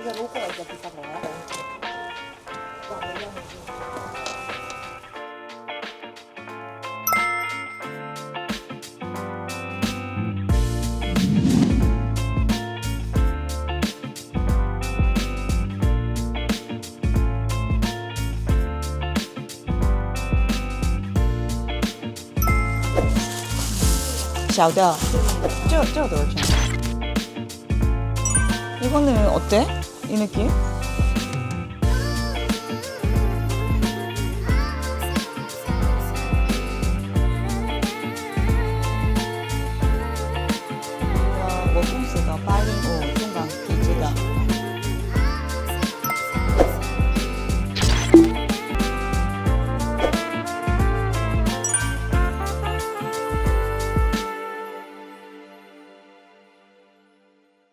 이게 로고가 이제 비싼 거야? 샤오더这多少钱? 이거는 어때? 이 느낌?